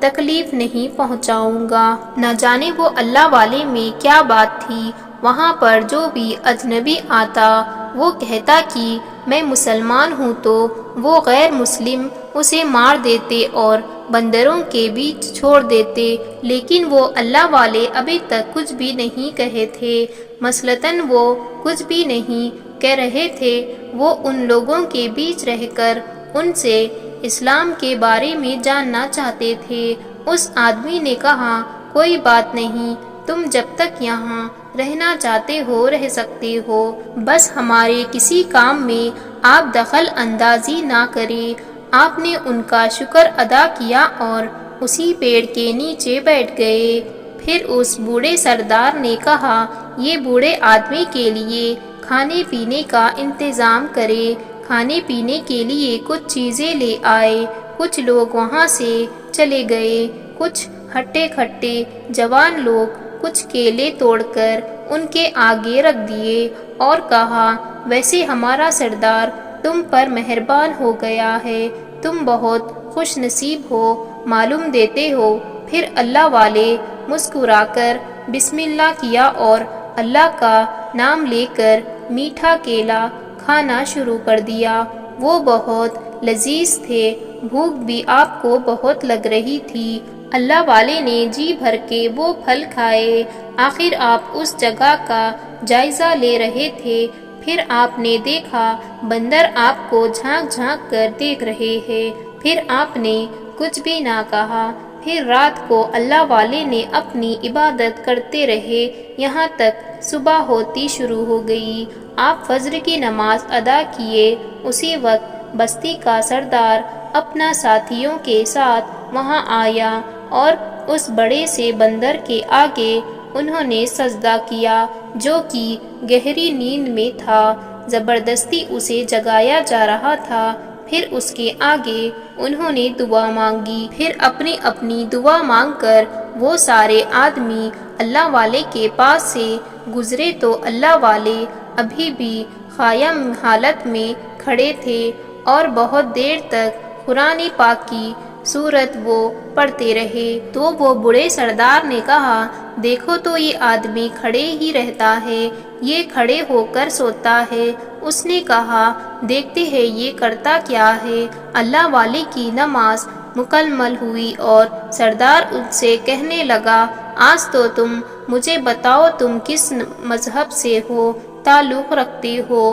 تکلیف نہیں پہنچاؤں گا۔ نہ جانے وہ اللہ والے میں کیا بات تھی، وہاں پر جو بھی اجنبی آتا وہ کہتا کہ میں مسلمان ہوں تو وہ غیر مسلم اسے مار دیتے اور بندروں کے بیچ چھوڑ دیتے، لیکن وہ اللہ والے ابھی تک کچھ بھی نہیں کہے تھے۔ مثلاً وہ کچھ بھی نہیں کہہ رہے تھے، وہ ان لوگوں کے بیچ رہ کر ان سے اسلام کے بارے میں جاننا چاہتے تھے۔ اس آدمی نے کہا کوئی بات نہیں، تم جب تک یہاں رہنا چاہتے ہو رہ سکتے ہو، بس ہمارے کسی کام میں آپ دخل اندازی نہ کریں۔ آپ نے ان کا شکر ادا کیا اور اسی پیڑ کے نیچے بیٹھ گئے۔ پھر اس بوڑھے سردار نے کہا یہ بوڑھے آدمی کے لیے کھانے پینے کا انتظام کرے۔ کھانے پینے کے لیے کچھ چیزیں لے آئے۔ کچھ لوگ وہاں سے چلے گئے، کچھ ہٹے کھٹے جوان لوگ کچھ کیلے توڑ کر ان کے آگے رکھ دیے اور کہا ویسے ہمارا سردار تم پر مہربان ہو گیا ہے، تم بہت خوش نصیب ہو، معلوم دیتے ہو۔ پھر اللہ والے مسکرا کر بسم اللہ کیا اور اللہ کا نام لے کر میٹھا کیلا کھانا شروع کر دیا۔ وہ بہت لذیذ تھے، بھوک بھی آپ کو بہت لگ رہی تھی۔ اللہ والے نے جی بھر کے وہ پھل کھائے۔ آخر آپ اس جگہ کا جائزہ لے رہے تھے، پھر آپ نے دیکھا بندر آپ کو جھانک جھانک کر دیکھ رہے ہیں۔ پھر آپ نے کچھ بھی نہ کہا۔ پھر رات کو اللہ والے نے اپنی عبادت کرتے رہے یہاں تک صبح ہوتی شروع ہو گئی۔ آپ فجر کی نماز ادا کیے، اسی وقت بستی کا سردار اپنا ساتھیوں کے ساتھ وہاں آیا اور اس بڑے سے بندر کے آگے انہوں نے سجدہ کیا جو کہ گہری نیند میں تھا، زبردستی اسے جگایا جا رہا تھا۔ پھر اس کے آگے انہوں نے دعا مانگی، پھر اپنی اپنی دعا مانگ کر وہ سارے آدمی اللہ والے کے پاس سے گزرے تو اللہ والے ابھی بھی قائم حالت میں کھڑے تھے اور بہت دیر تک قرآن پاک کی سورت وہ پڑھتے رہے۔ تو وہ بڑے سردار نے کہا دیکھو تو یہ آدمی کھڑے ہی رہتا ہے، یہ کھڑے ہو کر سوتا ہے۔ اس نے کہا دیکھتے ہیں یہ کرتا کیا ہے۔ اللہ والے کی نماز مکمل ہوئی اور سردار ان سے کہنے لگا آج تو تم مجھے بتاؤ تم کس مذہب سے ہو، تعلق رکھتے ہو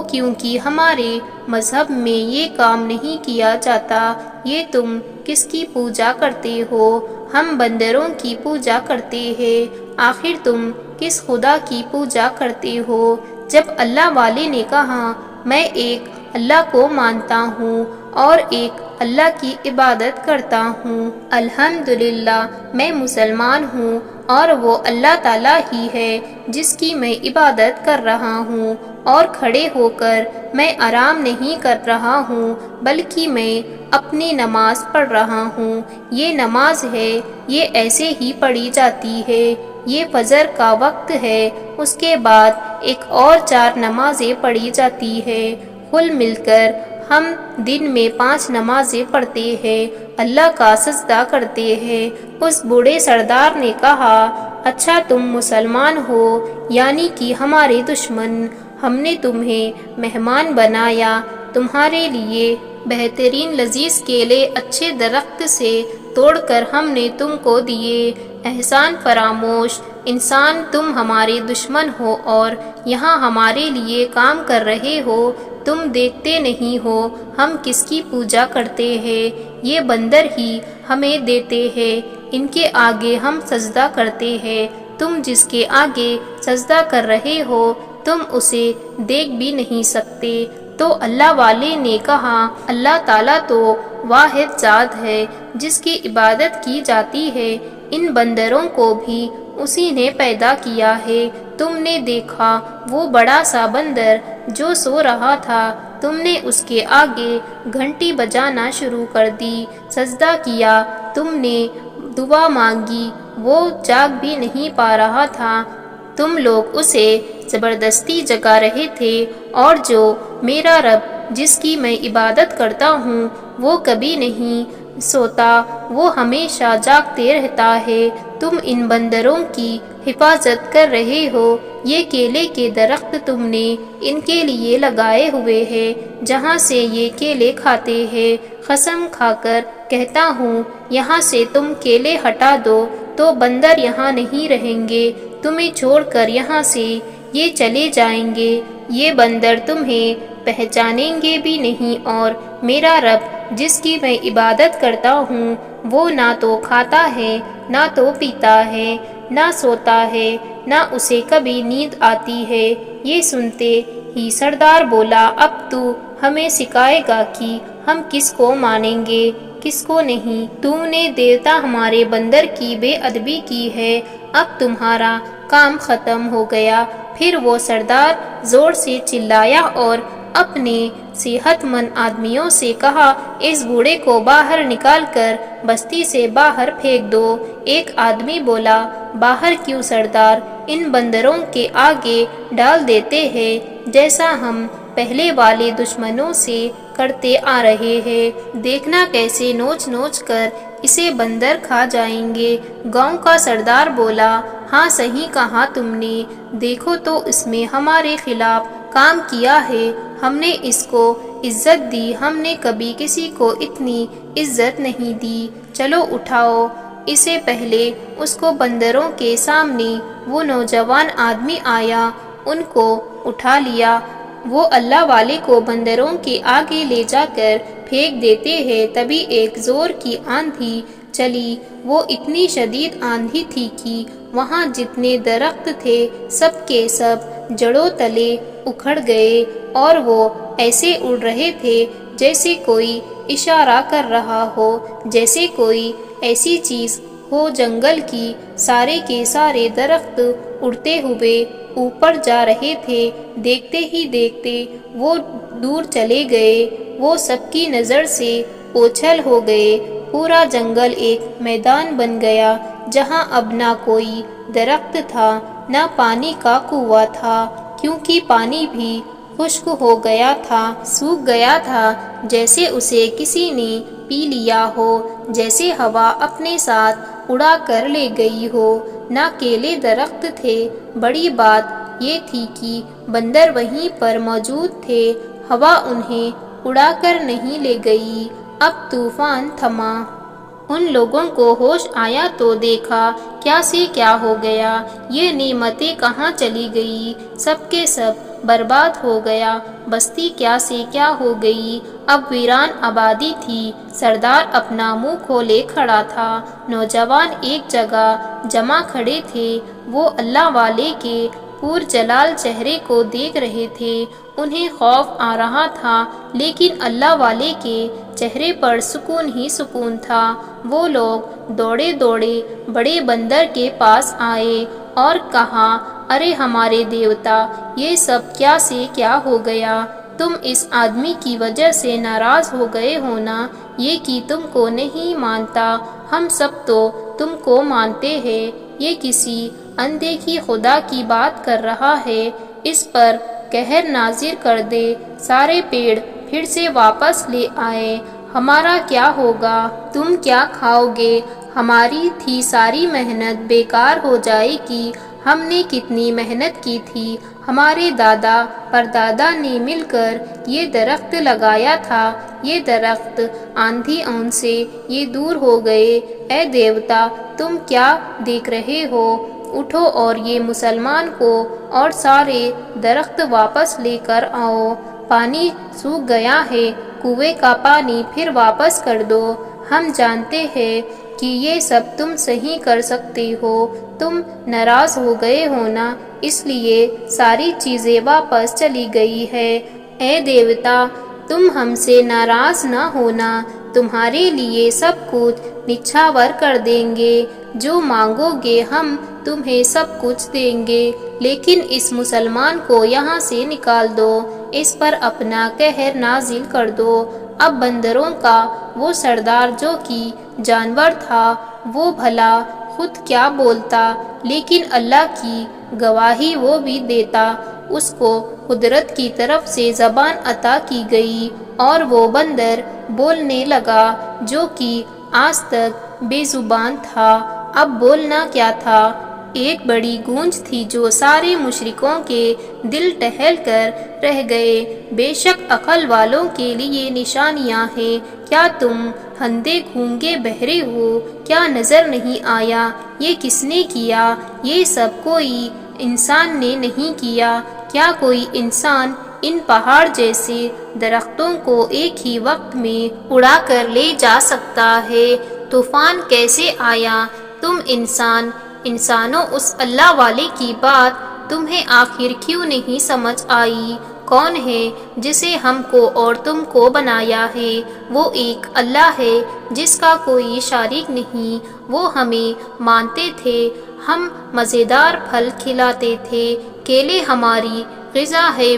کیونکہ ہمارے مذہب میں یہ کام نہیں کیا جاتا۔ یہ تم کس کی پوجا کرتے ہو؟ ہم بندروں کی پوجا کرتے ہیں۔ آخر تم کس خدا کی پوجا کرتے ہو؟ جب اللہ والے نے کہا میں ایک اللہ کو مانتا ہوں اور ایک اللہ کی عبادت کرتا ہوں، الحمدللہ میں مسلمان ہوں اور وہ اللہ تعالیٰ ہی ہے جس کی میں عبادت کر رہا ہوں، اور کھڑے ہو کر میں آرام نہیں کر رہا ہوں بلکہ میں اپنی نماز پڑھ رہا ہوں۔ یہ نماز ہے، یہ ایسے ہی پڑھی جاتی ہے۔ یہ فجر کا وقت ہے، اس کے بعد ایک اور 4 نمازیں پڑھی جاتی ہے۔ کل مل کر ہم دن میں 5 نمازیں پڑھتے ہیں، اللہ کا سجدہ کرتے ہیں۔ اس بوڑھے سردار نے کہا اچھا تم مسلمان ہو، یعنی کہ ہمارے دشمن، ہم نے تمہیں مہمان بنایا، تمہارے لیے بہترین لذیذ کیلے اچھے درخت سے توڑ کر ہم نے تم کو دیے۔ احسان فراموش انسان، تم ہمارے دشمن ہو اور یہاں ہمارے لیے کام کر رہے ہو، تم دیکھتے نہیں ہو ہم کس کی پوجا کرتے ہیں؟ یہ بندر ہی ہمیں دیتے ہیں، ان کے آگے ہم سجدہ کرتے ہیں، تم جس کے آگے سجدہ کر رہے ہو تم اسے دیکھ بھی نہیں سکتے۔ تو اللہ والے نے کہا اللہ تعالیٰ تو واحد ذات ہے جس کی عبادت کی جاتی ہے، ان بندروں کو بھی اسی نے پیدا کیا ہے۔ تم نے دیکھا وہ بڑا سا بندر جو سو رہا تھا، تم نے اس کے آگے گھنٹی بجانا شروع کر دی، سجدہ کیا، تم نے دعا مانگی، وہ جاگ بھی نہیں پا رہا تھا، تم لوگ اسے زبردستی جگا رہے تھے، اور جو میرا رب جس کی میں عبادت کرتا ہوں وہ کبھی نہیں سوتا، وہ ہمیشہ جاگتے رہتا ہے۔ تم ان بندروں کی حفاظت کر رہے ہو۔ یہ کیلے کے درخت تم نے ان کے لیے لگائے ہوئے ہیں جہاں سے یہ کیلے کھاتے ہیں۔ قسم کھا کر کہتا ہوں، یہاں سے تم کیلے ہٹا دو تو بندر یہاں نہیں رہیں گے، تمہیں چھوڑ کر یہاں سے یہ چلے جائیں گے۔ یہ بندر تمہیں پہچانیں گے بھی نہیں، اور میرا رب جس کی میں عبادت کرتا ہوں وہ نہ تو کھاتا ہے، نہ تو پیتا ہے، نہ سوتا ہے، نہ اسے کبھی نیند آتی ہے۔ یہ سنتے ہی سردار بولا، اب تو ہمیں سکھائے گا کہ ہم کس کو مانیں گے کس کو نہیں۔ تم نے دیوتا ہمارے بندر کی بے ادبی کی ہے، اب تمہارا کام ختم ہو گیا۔ پھر وہ سردار زور سے چلایا اور اپنے صحت مند آدمیوں سے کہا، اس بوڑھے کو باہر نکال کر بستی سے باہر پھینک دو۔ ایک آدمی بولا، باہر کیوں سردار؟ ان بندروں کے آگے ڈال دیتے ہیں جیسا ہم پہلے والے دشمنوں سے کرتے آ رہے ہیں، دیکھنا کیسے نوچ نوچ کر اسے بندر کھا جائیں گے۔ گاؤں کا سردار بولا، ہاں صحیح کہا تم نے، دیکھو تو اس میں ہمارے خلاف کام کیا ہے، ہم نے اس کو عزت دی، ہم نے کبھی کسی کو اتنی عزت نہیں دی، چلو اٹھاؤ اسے۔ پہلے اس کو بندروں کے سامنے وہ نوجوان آدمی آیا، ان کو اٹھا لیا۔ وہ اللہ والے کو بندروں کے آگے لے جا کر پھینک دیتے ہیں، تبھی ایک زور کی آندھی چلی۔ وہ اتنی شدید آندھی تھی کہ وہاں جتنے درخت تھے سب کے سب جڑوں تلے اکھڑ گئے، اور وہ ایسے اڑ رہے تھے جیسے کوئی اشارہ کر رہا ہو، جیسے کوئی ایسی چیز ہو۔ جنگل کی سارے کے سارے درخت اڑتے ہوئے اوپر جا رہے تھے، دیکھتے ہی دیکھتے وہ دور چلے گئے، وہ سب کی نظر سے اوجھل ہو گئے۔ پورا جنگل ایک میدان بن گیا جہاں اب نہ کوئی درخت تھا، نہ پانی کا کنواں تھا، کیونکہ پانی بھی خشک ہو گیا تھا، سوکھ گیا تھا، جیسے اسے کسی نے پی لیا ہو، جیسے ہوا اپنے ساتھ اڑا کر لے گئی ہو۔ نہ کیلے درخت تھے، بڑی بات یہ تھی کہ بندر وہیں پر موجود تھے، ہوا انہیں اڑا کر نہیں لے گئی۔ اب طوفان تھما، ان لوگوں کو ہوش آیا تو دیکھا کیا سے کیا ہو گیا، یہ نعمتیں کہاں چلی گئی، سب کے سب برباد ہو گیا، بستی کیا سے کیا ہو گئی، اب ویران آبادی تھی۔ سردار اپنا منہ کھولے کھڑا تھا، نوجوان ایک جگہ جمع کھڑے تھے، وہ اللہ والے کے پرجلال چہرے کو دیکھ رہے تھے۔ انہیں خوف آ رہا تھا، لیکن اللہ والے کے چہرے پر سکون ہی سکون تھا۔ وہ لوگ دوڑے دوڑے بڑے بندر کے پاس آئے اور کہا، ارے ہمارے دیوتا، یہ سب کیا سے کیا ہو گیا، تم اس آدمی کی وجہ سے ناراض ہو گئے ہو نا، یہ کہ تم کو نہیں مانتا، ہم سب تو تم کو مانتے ہیں، یہ کسی اندیکھی خدا کی بات کر رہا ہے، اس پر قہر نازل کر دے، سارے پیڑ پھر سے واپس لے آئے، ہمارا کیا ہوگا، تم کیا کھاؤ گے، ہماری تھی ساری محنت بیکار ہو جائے گی، ہم نے کتنی محنت کی تھی، ہمارے دادا پردادا نے مل کر یہ درخت لگایا تھا، یہ درخت آندھی اون سے یہ دور ہو گئے، اے دیوتا تم کیا دیکھ رہے ہو، اٹھو اور یہ مسلمان کو اور سارے درخت واپس لے کر آؤ، پانی سوکھ گیا ہے، کنویں کا پانی پھر واپس کر دو، ہم جانتے ہیں کہ یہ سب تم صحیح کر سکتے ہو، تم ناراض ہو گئے ہو نا، اس لیے ساری چیزیں واپس چلی گئی ہے، اے دیوتا تم ہم سے ناراض نہ ہونا، تمہارے لیے سب کچھ نچھاور کر دیں گے، جو مانگو گے ہم تمہیں سب کچھ دیں گے، لیکن اس مسلمان کو یہاں سے نکال دو، اس پر اپنا قہر نازل کر دو۔ اب بندروں کا وہ سردار جو کہ جانور تھا، وہ بھلا خود کیا بولتا، لیکن اللہ کی گواہی وہ بھی دیتا، اس کو قدرت کی طرف سے زبان عطا کی گئی، اور وہ بندر بولنے لگا جو کہ آج تک بے زبان تھا، اب بولنا کیا تھا؟ ایک بڑی گونج تھی جو سارے مشرکوں کے دل ٹہل کر رہ گئے۔ بے شک عقل والوں کے لیے نشانیاں ہیں۔ کیا تم اندھے گونگے بہرے ہو؟ کیا نظر نہیں آیا یہ کس نے کیا؟ یہ سب کوئی انسان نے نہیں کیا۔ کیا کوئی انسان ان پہاڑ جیسے درختوں کو ایک ہی وقت میں اڑا کر لے جا سکتا ہے؟ طوفان کیسے آیا؟ تم انسانوں اس اللہ والے کی بات تمہیں آخر کیوں نہیں سمجھ آئی؟ کون ہے جسے ہم کو اور تم کو بنایا ہے؟ وہ ایک اللہ ہے جس کا کوئی شریک نہیں۔ وہ ہمیں مانتے تھے، ہم مزیدار پھل کھلاتے تھے۔ کیلے ہماری غذا ہے،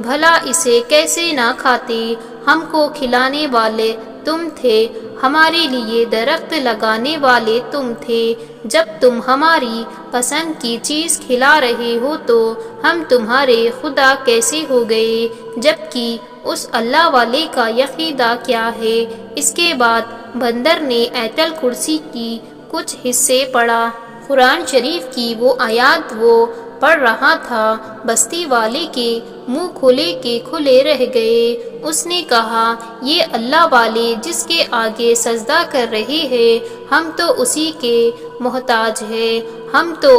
بھلا اسے کیسے نہ کھاتے؟ ہم کو کھلانے والے تم تھے، ہمارے لیے درخت لگانے والے تم تھے۔ جب تم ہماری پسند کی چیز کھلا رہے ہو تو ہم تمہارے خدا کیسے ہو گئے، جبکہ اس اللہ والے کا عقیدہ کیا ہے؟ اس کے بعد بندر نے آیت الکرسی کی کچھ حصے پڑھا۔ قرآن شریف کی وہ آیات وہ پڑھ رہا تھا، بستی والے کے منہ کھلے کے کھلے رہ گئے۔ اس نے کہا، یہ اللہ والے جس کے آگے سجدہ کر رہے ہیں، ہم تو اسی کے محتاج ہیں، ہم تو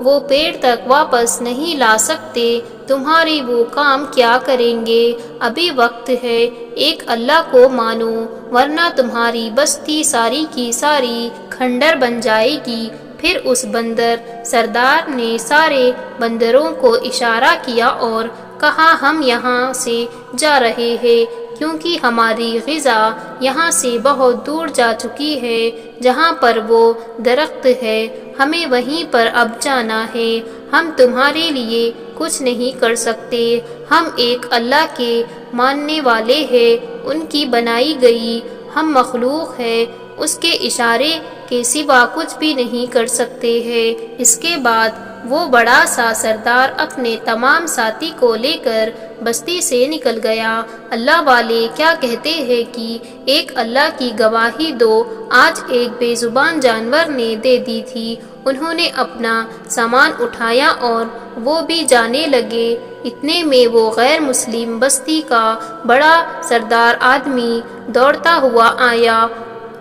وہ پیڑ تک واپس نہیں لا سکتے، تمہارے وہ کام کیا کریں گے؟ ابھی وقت ہے، ایک اللہ کو مانو ورنہ تمہاری بستی ساری کی ساری کھنڈر بن جائے گی۔ پھر اس بندر سردار نے سارے بندروں کو اشارہ کیا اور کہا، ہم یہاں سے جا رہے ہیں کیونکہ ہماری غذا یہاں سے بہت دور جا چکی ہے۔ جہاں پر وہ درخت ہے ہمیں وہیں پر اب جانا ہے۔ ہم تمہارے لیے کچھ نہیں کر سکتے، ہم ایک اللہ کے ماننے والے ہیں، ان کی بنائی گئی ہم مخلوق ہے، اس کے اشارے کے سوا کچھ بھی نہیں کر سکتے ہیں۔ اس کے بعد وہ بڑا سا سردار اپنے تمام ساتھی کو لے کر بستی سے نکل گیا۔ اللہ والے کیا کہتے ہیں کہ ایک اللہ کی گواہی دو، آج ایک بے زبان جانور نے دے دی تھی۔ انہوں نے اپنا سامان اٹھایا اور وہ بھی جانے لگے۔ اتنے میں وہ غیر مسلم بستی کا بڑا سردار آدمی دوڑتا ہوا آیا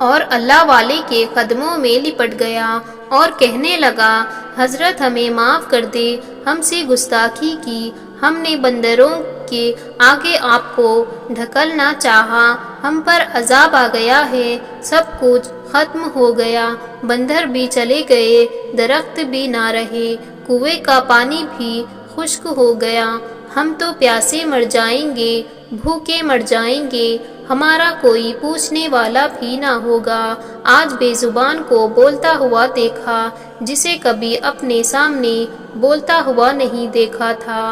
اور اللہ والے کے قدموں میں لپٹ گیا اور کہنے لگا، حضرت ہمیں معاف کر دے، ہم سے گستاخی کی، ہم نے بندروں کے آگے آپ کو دھکیلنا چاہا، ہم پر عذاب آ گیا ہے، سب کچھ ختم ہو گیا، بندر بھی چلے گئے، درخت بھی نہ رہے، کنویں کا پانی بھی خشک ہو گیا، ہم تو پیاسے مر جائیں گے، بھوکے مر جائیں گے، ہمارا کوئی پوچھنے والا بھی نہ ہوگا۔ آج بے زبان کو بولتا ہوا دیکھا جسے کبھی اپنے سامنے بولتا ہوا نہیں دیکھا تھا۔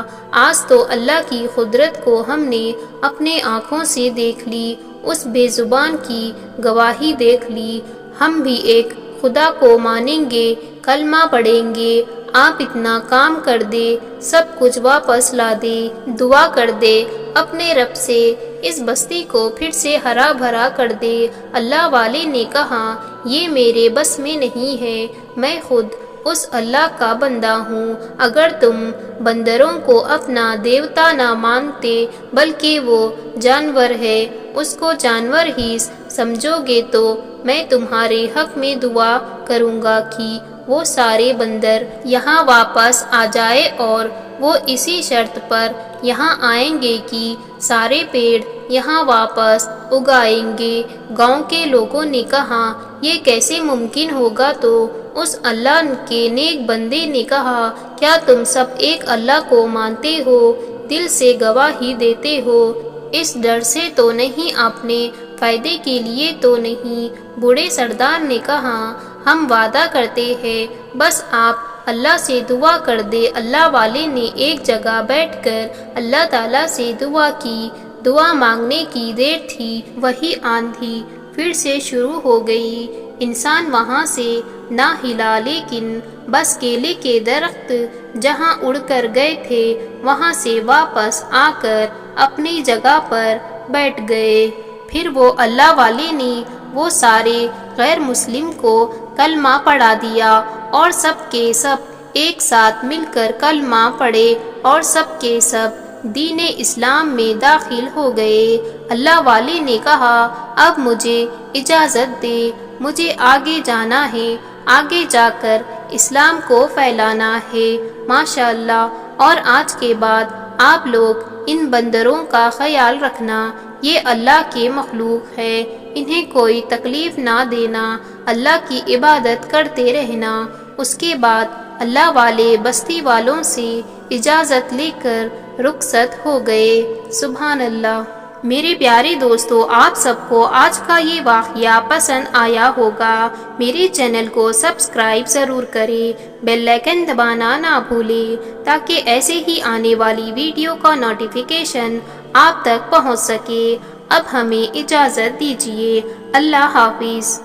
آج تو اللہ کی قدرت کو ہم نے اپنے آنکھوں سے دیکھ لی، اس بے زبان کی گواہی دیکھ لی۔ ہم بھی ایک خدا کو مانیں گے، کلمہ پڑھیں گے، آپ اتنا کام کر دے، سب کچھ واپس لا دے، دعا کر دے اپنے رب سے، اس بستی کو پھر سے ہرا بھرا کر دے۔ اللہ والے نے کہا، یہ میرے بس میں نہیں ہے، میں خود اس اللہ کا بندہ ہوں۔ اگر تم بندروں کو اپنا دیوتا نہ مانتے بلکہ وہ جانور ہے، اس کو جانور ہی سمجھو گے تو میں تمہارے حق میں دعا کروں گا کہ وہ سارے بندر یہاں واپس آ جائے، اور وہ اسی شرط پر یہاں آئیں گے کہ سارے پیڑ یہاں واپس اگائیں گے۔ گاؤں کے لوگوں نے کہا، یہ کیسے ممکن ہوگا؟ تو اس اللہ کے نیک بندے نے کہا، کیا تم سب ایک اللہ کو مانتے ہو، دل سے گواہی دیتے ہو؟ اس ڈر سے تو نہیں، اپنے فائدے کے لیے تو نہیں؟ بوڑھے سردار نے کہا، ہم وعدہ کرتے ہیں، بس آپ اللہ سے دعا کر دے۔ اللہ والے نے ایک جگہ بیٹھ کر اللہ تعالیٰ سے دعا کی۔ دعا مانگنے کی دیر تھی، وہی آندھی پھر سے شروع ہو گئی۔ انسان وہاں سے نہ ہلا، لیکن بس کیلے کے درخت جہاں اڑ کر گئے تھے وہاں سے واپس آ کر اپنی جگہ پر بیٹھ گئے۔ پھر وہ اللہ والے نے وہ سارے غیر مسلم کو کلمہ پڑھا دیا اور سب کے سب ایک ساتھ مل کر کلمہ پڑھے اور سب کے سب دین اسلام میں داخل ہو گئے۔ اللہ والے نے کہا اب مجھے اجازت دے، مجھے آگے جانا ہے، آگے جا کر اسلام کو پھیلانا ہے۔ ماشاءاللہ۔ اور آج کے بعد آپ لوگ ان بندروں کا خیال رکھنا، یہ اللہ کے مخلوق ہے، انہیں کوئی تکلیف نہ دینا، اللہ کی عبادت کرتے رہنا۔ اس کے بعد اللہ والے بستی والوں سے اجازت لے کر رخصت ہو گئے۔ سبحان اللہ۔ میرے پیارے دوستو، آپ سب کو آج کا یہ واقعہ پسند آیا ہوگا۔ میرے چینل کو سبسکرائب ضرور کریں، بیل آئیکن دبانا نہ بھولیں تاکہ ایسے ہی آنے والی ویڈیو کا نوٹیفیکیشن آپ تک پہنچ سکے۔ اب ہمیں اجازت دیجیے۔ اللہ حافظ۔